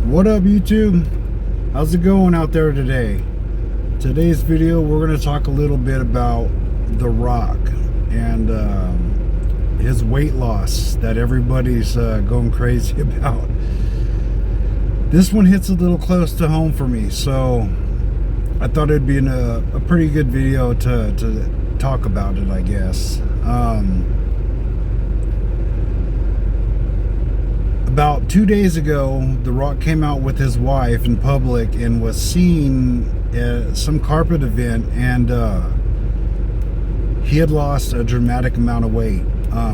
What up, YouTube? How's it going out there today? Today's video, we're going to talk a little bit about The Rock and his weight loss that everybody's going crazy about. This one hits a little close to home for me, so I thought it'd be a pretty good video to talk about it, I guess. About 2 days ago, The Rock came out with his wife in public and was seen at some carpet event, and he had lost a dramatic amount of weight.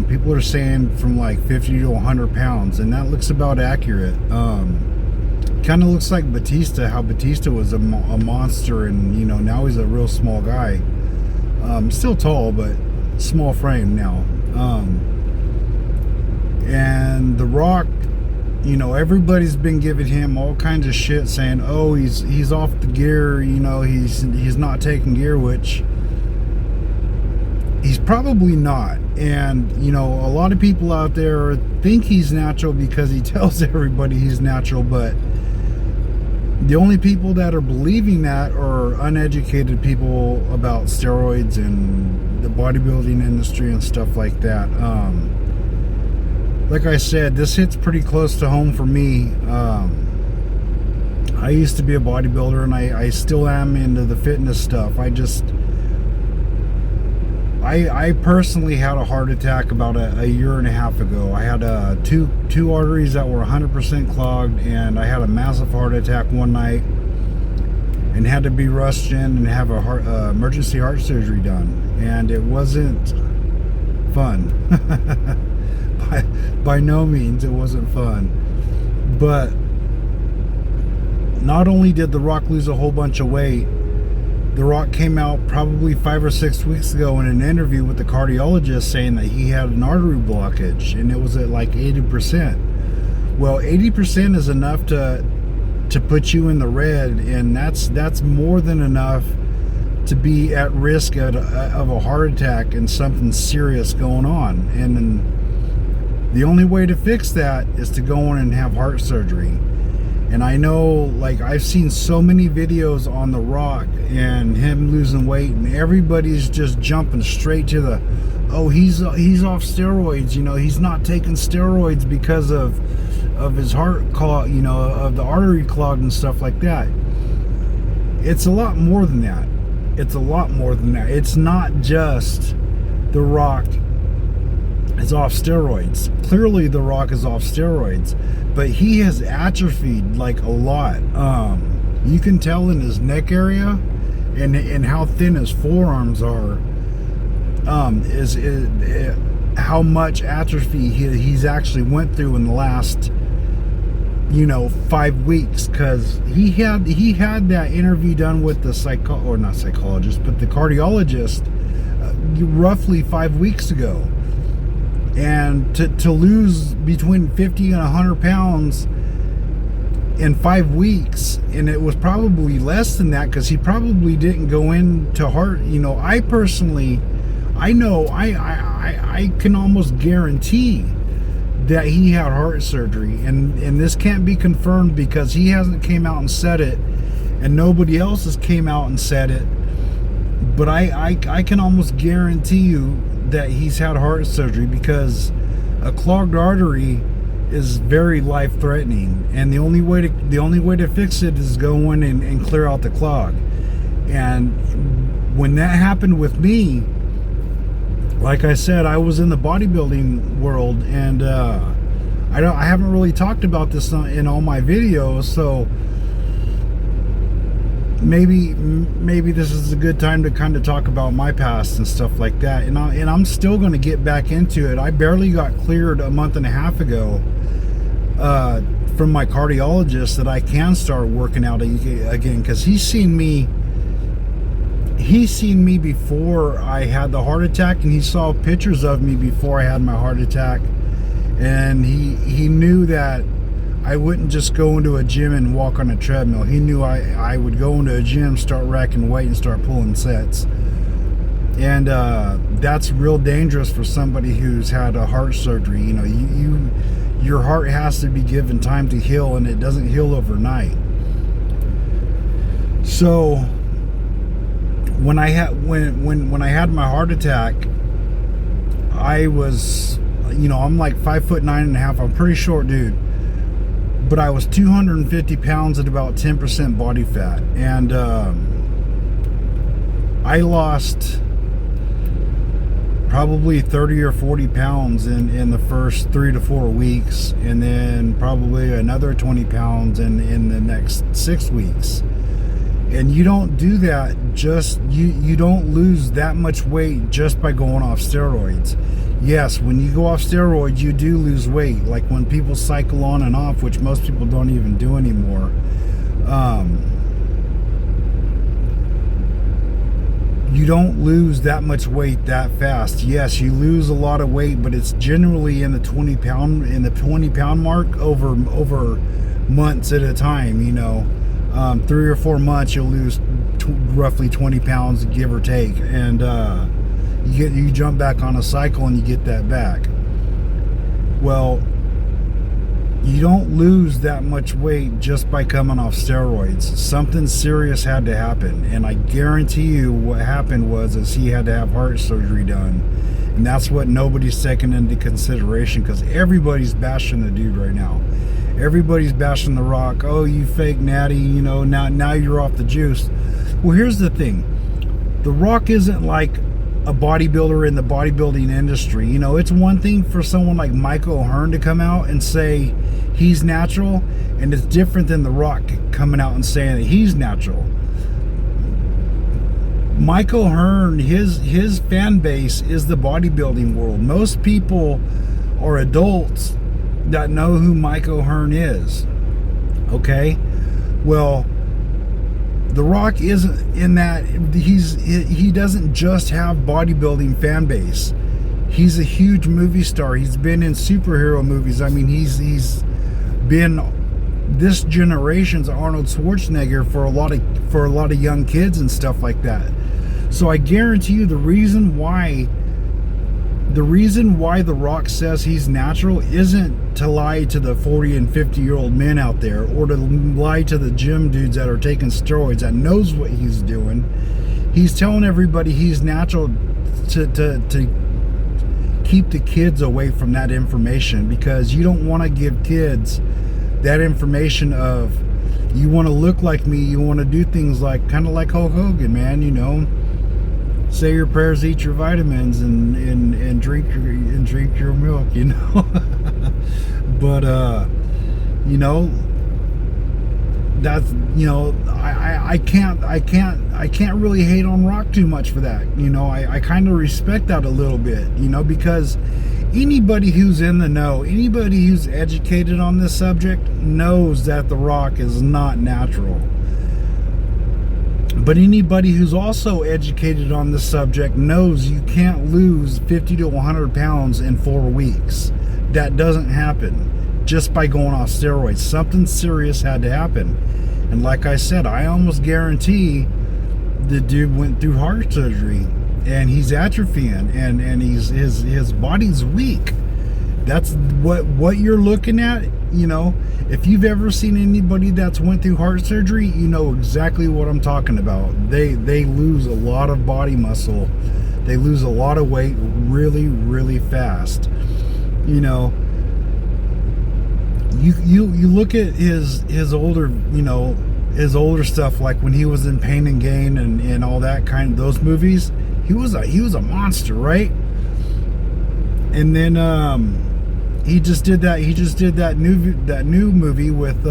People are saying from like 50 to 100 pounds, and that looks about accurate. Kind of looks like Batista, how Batista was a monster, and you know, now he's a real small guy. Still tall, but small frame now. And The Rock, you know, everybody's been giving him all kinds of shit, saying, oh, he's off the gear, you know, he's not taking gear, which he's probably not. And you know, a lot of people out there think he's natural because he tells everybody he's natural, but the only people that are believing that are uneducated people about steroids and the bodybuilding industry and stuff like that. Like I said, this hits pretty close to home for me. I used to be a bodybuilder, and I still am into the fitness stuff. I personally had a heart attack about a year and a half ago. I had two arteries that were 100% clogged, and I had a massive heart attack one night and had to be rushed in and have a emergency heart surgery done. And it wasn't fun. By no means, it wasn't fun. But not only did The Rock lose a whole bunch of weight, The Rock came out probably 5 or 6 weeks ago in an interview with the cardiologist saying that he had an artery blockage, and it was at like 80%. Well, 80% is enough to put you in the red, and that's more than enough to be at risk of a heart attack and something serious going on. And then the only way to fix that is to go in and have heart surgery. And I know, like, I've seen so many videos on The Rock and him losing weight, and everybody's just jumping straight to the, oh, he's off steroids, you know, he's not taking steroids because of his heart clog, you know, of the artery clog and stuff like that. It's a lot more than that. It's a lot more than that. It's not just The Rock is off steroids. Clearly The Rock is off steroids, but he has atrophied like a lot. You can tell in his neck area and how thin his forearms are, is how much atrophy he's actually went through in the last, you know, 5 weeks. Because he had that interview done with the the cardiologist roughly 5 weeks ago. And to lose between 50 and 100 pounds in 5 weeks, and it was probably less than that because he probably didn't go into heart. You know, I personally, I know, I can almost guarantee that he had heart surgery, and this can't be confirmed because he hasn't came out and said it, and nobody else has came out and said it. But I can almost guarantee you that he's had heart surgery, because a clogged artery is very life-threatening, and the only way to fix it is go in and clear out the clog. And when that happened with me, like I said, I was in the bodybuilding world, and I haven't really talked about this in all my videos, so maybe this is a good time to kind of talk about my past and stuff like that. And I'm still going to get back into it. I barely got cleared a month and a half ago from my cardiologist that I can start working out again, because he's seen me before I had the heart attack, and he saw pictures of me before I had my heart attack, and he knew that I wouldn't just go into a gym and walk on a treadmill. He knew I would go into a gym, start racking weight, and start pulling sets. And that's real dangerous for somebody who's had a heart surgery. You know, you Your heart has to be given time to heal, and it doesn't heal overnight. So when I had my heart attack, I was, I'm like 5'9.5". I'm a pretty short dude, but I was 250 pounds at about 10% body fat, and I lost probably 30 or 40 pounds in the first 3 to 4 weeks, and then probably another 20 pounds in the next 6 weeks. And you don't do that you don't lose that much weight just by going off steroids. Yes, when you go off steroids, you do lose weight. Like when people cycle on and off, which most people don't even do anymore. You don't lose that much weight that fast. Yes, you lose a lot of weight, but it's generally in the 20 pound mark over months at a time. 3 or 4 months, you'll lose roughly 20 pounds, give or take, and you jump back on a cycle and you get that back. Well, you don't lose that much weight just by coming off steroids. Something serious had to happen, and I guarantee you what happened is he had to have heart surgery done, and that's what nobody's taking into consideration, because everybody's bashing the dude right now. Everybody's bashing The Rock. Oh, you fake natty, now you're off the juice. Well, here's the thing. The Rock isn't like a bodybuilder in the bodybuilding industry. It's one thing for someone like Michael O'Hearn to come out and say he's natural, and it's different than The Rock coming out and saying that he's natural. Michael O'Hearn, his fan base is the bodybuilding world. Most people are adults that know who Mike O'Hearn is. Okay? Well, The Rock isn't in that. He doesn't just have bodybuilding fan base. He's a huge movie star. He's been in superhero movies. I mean, he's been this generation's Arnold Schwarzenegger for a lot of young kids and stuff like that. So I guarantee you the reason why The Rock says he's natural isn't to lie to the 40 and 50-year-old men out there, or to lie to the gym dudes that are taking steroids, that knows what he's doing. He's telling everybody he's natural to keep the kids away from that information, because you don't want to give kids that information of, you want to look like me, you want to do things like, kind of like Hulk Hogan, man, say your prayers, eat your vitamins, and drink your milk, But that's, I can't really hate on Rock too much for that. I kind of respect that a little bit, because anybody who's in the know, anybody who's educated on this subject knows that The Rock is not natural. But anybody who's also educated on this subject knows you can't lose 50 to 100 pounds in 4 weeks. That doesn't happen just by going off steroids. Something serious had to happen. And like I said, I almost guarantee the dude went through heart surgery, and he's atrophying, and his body's weak. That's what you're looking at. If you've ever seen anybody that's went through heart surgery, you know exactly what I'm talking about. They lose a lot of body muscle. They lose a lot of weight really, really fast. You look at his older, his older stuff, like when he was in Pain and Gain and all that kind of those movies. He was a monster, right? And then he just did that new movie with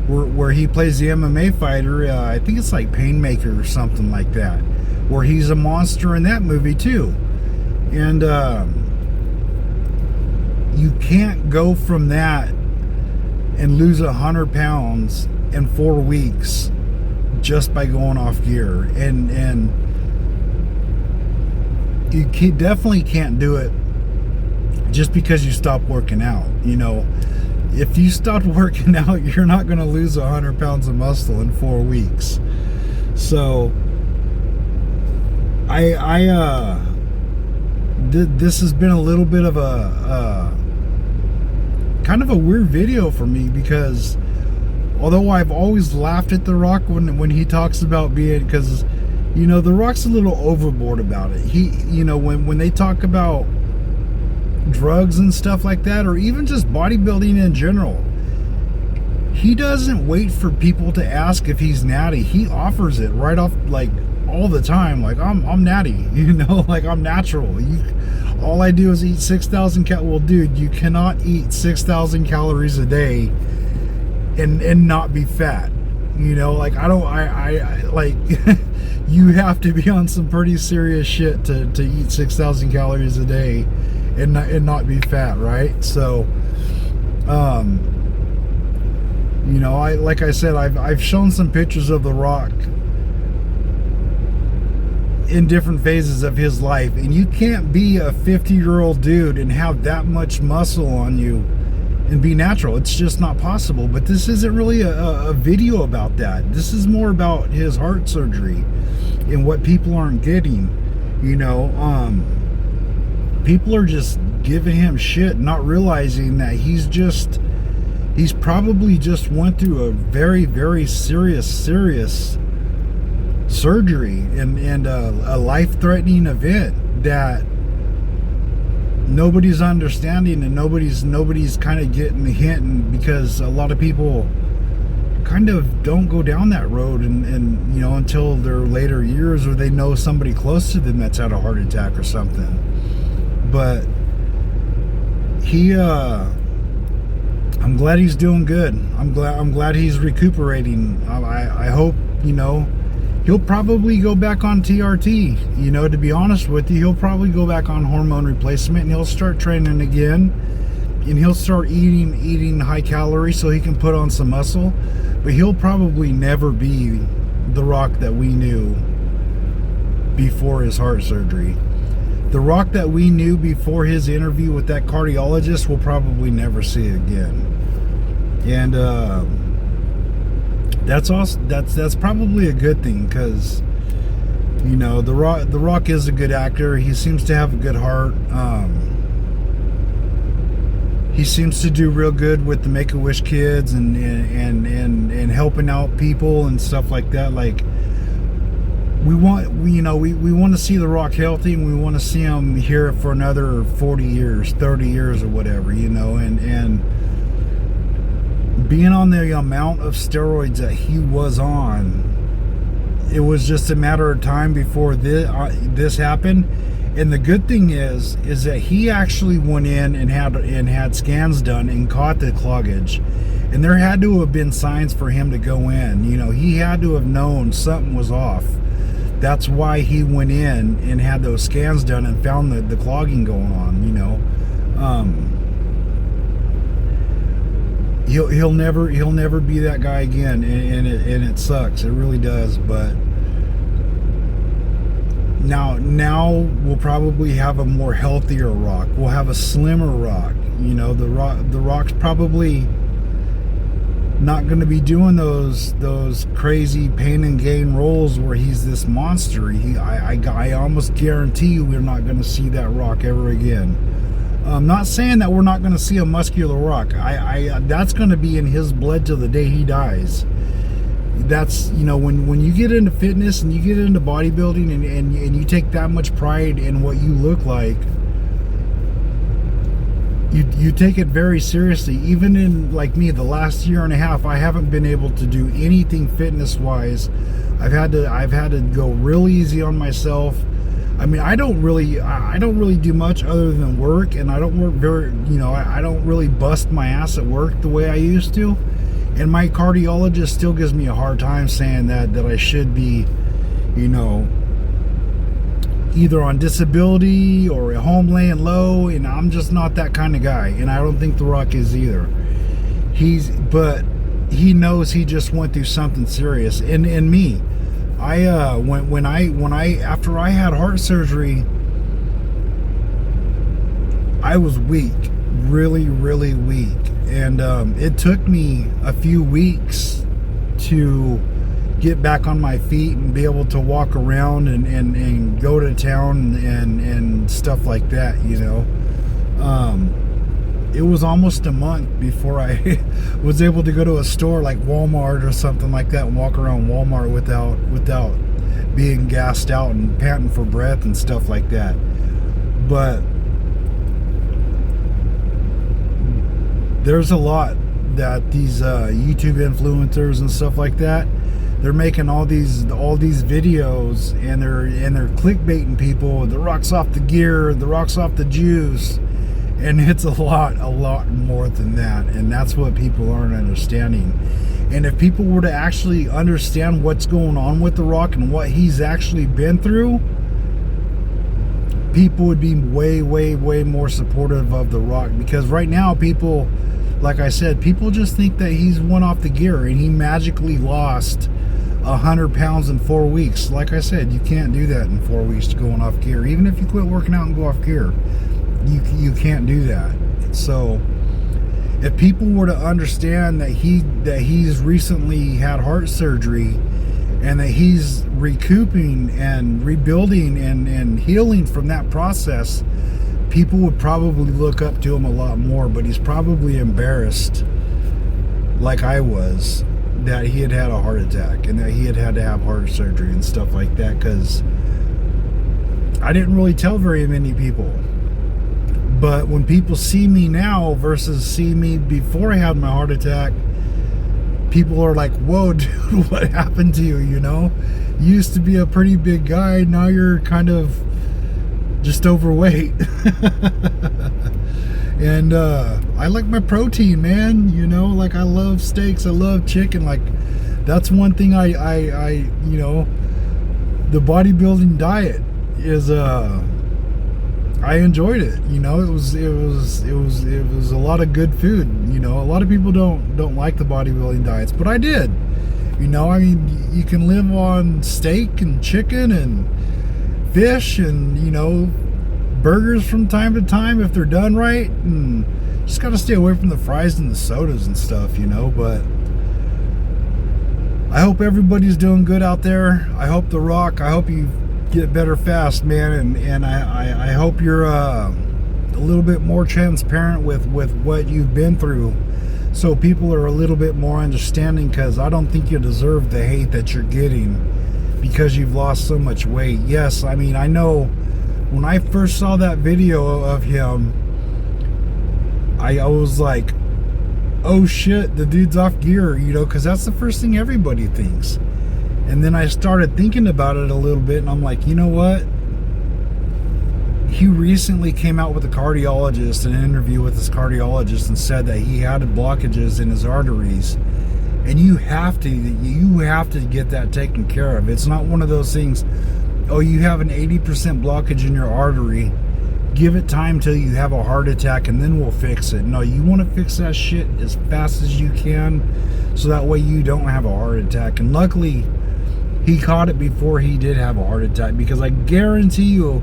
where he plays the MMA fighter. I think it's like Painmaker or something like that, where he's a monster in that movie too. And you can't go from that and lose 100 pounds in 4 weeks just by going off gear. And you definitely can't do it just because you stop working out. If you stop working out, you're not going to lose 100 pounds of muscle in 4 weeks. So this has been a little bit of kind of a weird video for me, because although I've always laughed at The Rock when he talks about being, because The Rock's a little overboard about it. He, when they talk about drugs and stuff like that, or even just bodybuilding in general, he doesn't wait for people to ask if he's natty. He offers it right off, like, all the time. Like, I'm natty, like, I'm natural. All I do is eat 6,000 well, dude, you cannot eat 6,000 calories a day and not be fat. Like, I like you have to be on some pretty serious shit to eat 6,000 calories a day and not be fat, right? So like I said, I've shown some pictures of The Rock in different phases of his life, and you can't be a 50-year-old dude and have that much muscle on you and be natural. It's just not possible. But this isn't really a video about that. This is more about his heart surgery and what people aren't getting. People are just giving him shit, not realizing that he's probably just went through a very, very serious surgery and a life-threatening event that nobody's understanding, and nobody's kind of getting the hint, and because a lot of people kind of don't go down that road and until their later years, or they know somebody close to them that's had a heart attack or something. But I'm glad he's doing good. I'm glad he's recuperating. I hope, he'll probably go back on TRT. To be honest with you, he'll probably go back on hormone replacement, and he'll start training again, and he'll start eating high calories so he can put on some muscle. But he'll probably never be The Rock that we knew before his heart surgery. The Rock that we knew before his interview with that cardiologist, we'll probably never see again. And that's awesome. That's probably a good thing, because the Rock is a good actor. He seems to have a good heart. He seems to do real good with the Make-A-Wish kids and helping out people and stuff like that. Like, we want to see The Rock healthy, and we want to see him here for another 40 years, 30 years, or whatever. And being on the amount of steroids that he was on, it was just a matter of time before this happened. And the good thing is that he actually went in and had scans done and caught the cloggage, and there had to have been signs for him to go in. He had to have known something was off. That's why he went in and had those scans done and found the clogging going on. He'll never be that guy again, and it sucks. It really does. But now we'll probably have a more healthier Rock. We'll have a slimmer Rock. The Rock's probably not going to be doing those crazy pain and gain roles where he's this monster. I almost guarantee you we're not going to see that Rock ever again. I'm not saying that we're not going to see a muscular Rock. That's going to be in his blood till the day he dies. That's, when you get into fitness and you get into bodybuilding and you take that much pride in what you look like, you take it very seriously. Even in, like me, the last year and a half, I haven't been able to do anything fitness wise. I've had to go real easy on myself. I mean, I don't really do much other than work, and I don't work very, I don't really bust my ass at work the way I used to. And my cardiologist still gives me a hard time saying that I should be, either on disability or at home laying low, and I'm just not that kind of guy, and I don't think The Rock is either. But he knows he just went through something serious. And me, when I after I had heart surgery, I was weak, really, really weak, and it took me a few weeks to get back on my feet and be able to walk around and go to town and stuff like that, it was almost a month before I was able to go to a store like Walmart or something like that and walk around Walmart without being gassed out and panting for breath and stuff like that. But there's a lot that these YouTube influencers and stuff like that, they're making all these videos, and they're clickbaiting people. The Rock's off the gear, the Rock's off the juice, and it's a lot more than that. And that's what people aren't understanding. And if people were to actually understand what's going on with The Rock and what he's actually been through, people would be way more supportive of The Rock. Because right now, people, like I said, people just think that he's went off the gear and he magically lost 100 pounds in 4 weeks. Like I said, you can't do that in 4 weeks to going off gear. Even if you quit working out and go off gear, you can't do that. So if people were to understand that he's recently had heart surgery and that he's recouping and rebuilding and healing from that process, people would probably look up to him a lot more. But he's probably embarrassed, like I was, that he had a heart attack and that he had to have heart surgery and stuff like that, because I didn't really tell very many people. But when people see me now versus see me before I had my heart attack, people are like, whoa, dude, what happened to you? You know, you used to be a pretty big guy, now you're kind of just overweight. And I like my protein, man. You know, like I love steaks, I love chicken. Like that's one thing I you know, the bodybuilding diet is I enjoyed it. You know, it was a lot of good food. You know, a lot of people don't like the bodybuilding diets, but I did. You know, I mean, you can live on steak and chicken and fish and, you know, burgers from time to time if they're done right, and just gotta stay away from the fries and the sodas and stuff, you know. But I hope everybody's doing good out there. I hope The Rock, I hope you get better fast, man, and I hope you're a little bit more transparent with what you've been through, so people are a little bit more understanding, because I don't think you deserve the hate that you're getting because you've lost so much weight. Yes, I mean, I know when I first saw that video of him, I was like, oh shit, the dude's off gear, you know, because that's the first thing everybody thinks. And then I started thinking about it a little bit, and I'm like, you know what? He recently came out with a cardiologist, an interview with his cardiologist, and said that he had blockages in his arteries. And you have to get that taken care of. It's not one of those things, oh, you have an 80% blockage in your artery, give it time till you have a heart attack and then we'll fix it. No, you want to fix that shit as fast as you can, so that way you don't have a heart attack. And luckily, he caught it before he did have a heart attack, because I guarantee you,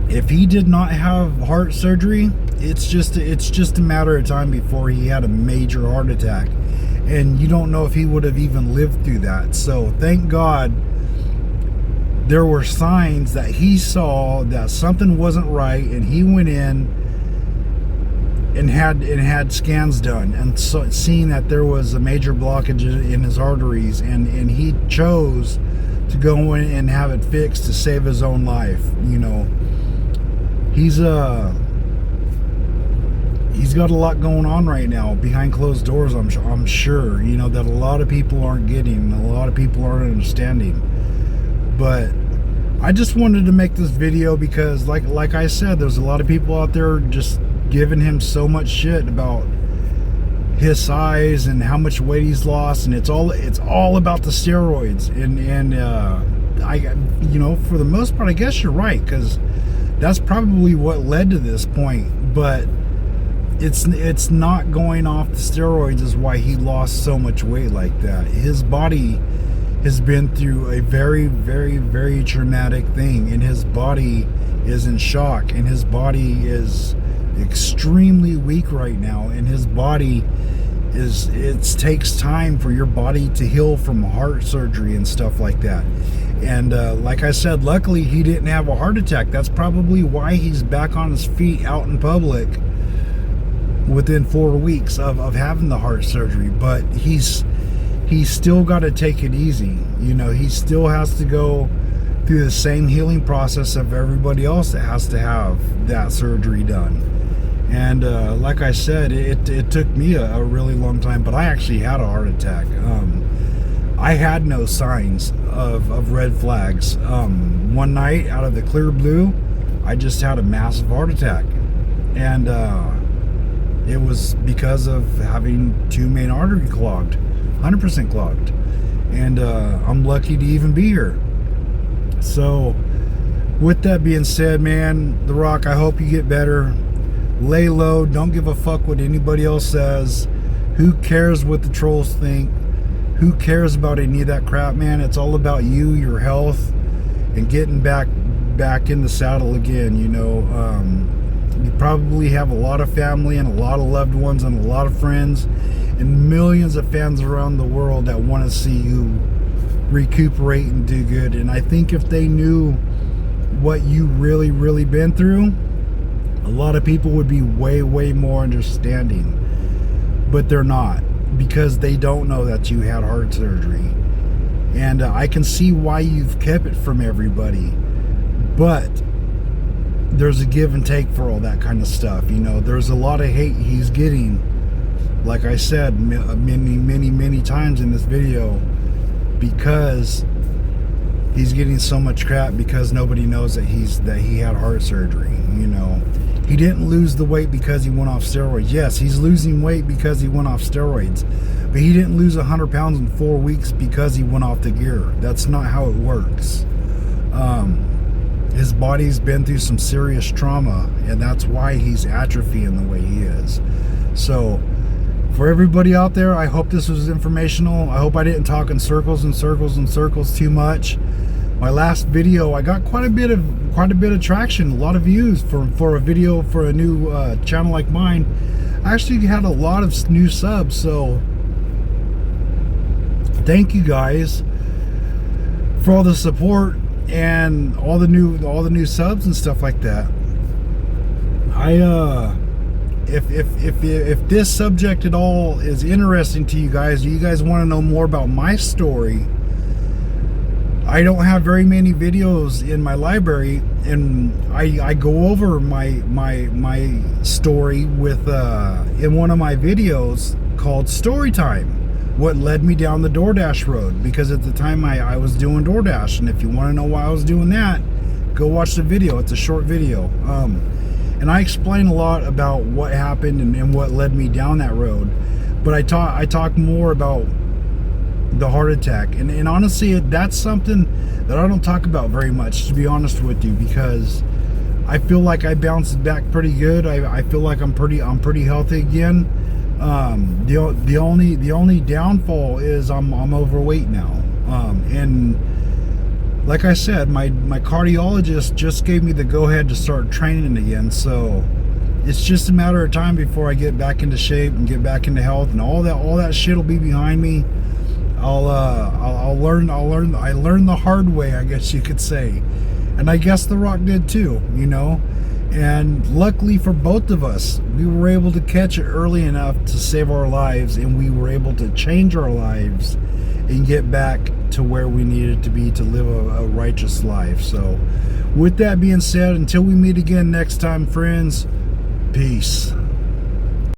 if he did not have heart surgery, it's just a matter of time before he had a major heart attack. And you don't know if he would have even lived through that. So thank God there were signs that he saw that something wasn't right, and he went in and had scans done, and so, seeing that there was a major blockage in his arteries, and he chose to go in and have it fixed to save his own life. You know, he's got a lot going on right now behind closed doors. I'm sure, you know, that a lot of people aren't getting, a lot of people aren't understanding. But I just wanted to make this video because, like I said, there's a lot of people out there just giving him so much shit about his size and how much weight he's lost, and it's all about the steroids. And I, you know, for the most part, I guess you're right, because that's probably what led to this point. But it's not going off the steroids is why he lost so much weight like that. His body has been through a very traumatic thing, and his body is in shock, and his body is extremely weak right now, and his body it takes time for your body to heal from heart surgery and stuff like that. And like I said, luckily he didn't have a heart attack. That's probably why he's back on his feet out in public within 4 weeks of having the heart surgery, but he's still got to take it easy. You know, he still has to go through the same healing process of everybody else that has to have that surgery done. And like I said, it took me a really long time, but I actually had a heart attack. I had no signs of red flags. One night, out of the clear blue, I just had a massive heart attack. And it was because of having 2 main arteries clogged, 100% clogged. And I'm lucky to even be here. So with that being said, man, The Rock, I hope you get better. Lay low. Don't give a fuck what anybody else says. Who cares what the trolls think? Who cares about any of that crap, man? It's all about you, your health, and getting back in the saddle again. You know, you probably have a lot of family and a lot of loved ones and a lot of friends and millions of fans around the world that want to see you recuperate and do good. And I think if they knew what you really been through, a lot of people would be way more understanding. But they're not, because they don't know that you had heart surgery. And I can see why you've kept it from everybody, but there's a give and take for all that kind of stuff. You know, there's a lot of hate he's getting, like I said many times in this video, because he's getting so much crap because nobody knows that he had heart surgery. You know, he didn't lose the weight because he went off steroids. Yes, he's losing weight because he went off steroids, but he didn't lose 100 pounds in 4 weeks because he went off the gear. That's not how it works. His body's been through some serious trauma, and that's why he's atrophying the way he is. So for everybody out there, I hope this was informational. I hope I didn't talk in circles and circles and circles too much. My last video, I got quite a bit of traction, a lot of views for a video for a new channel like mine. I actually had a lot of new subs, so thank you guys for all the support and all the new subs and stuff like that. If this subject at all is interesting to you guys, do you guys want to know more about my story? I don't have very many videos in my library, and I go over my story with in one of my videos called Story Time, what led me down the DoorDash road, because at the time I was doing DoorDash. And if you want to know why I was doing that, go watch the video. It's a short video, and I explain a lot about what happened and what led me down that road. But I talk more about the heart attack, and honestly, that's something that I don't talk about very much, to be honest with you, because I feel like I bounced back pretty good. I feel like I'm pretty healthy again. The only downfall is I'm overweight now, and like I said, my cardiologist just gave me the go-ahead to start training again. So it's just a matter of time before I get back into shape and get back into health, and all that shit will be behind me. I learned the hard way, I guess you could say, and I guess The Rock did too, you know. And luckily for both of us, we were able to catch it early enough to save our lives, and we were able to change our lives and get back to where we needed to be to live a righteous life. So with that being said, until we meet again next time, friends, peace.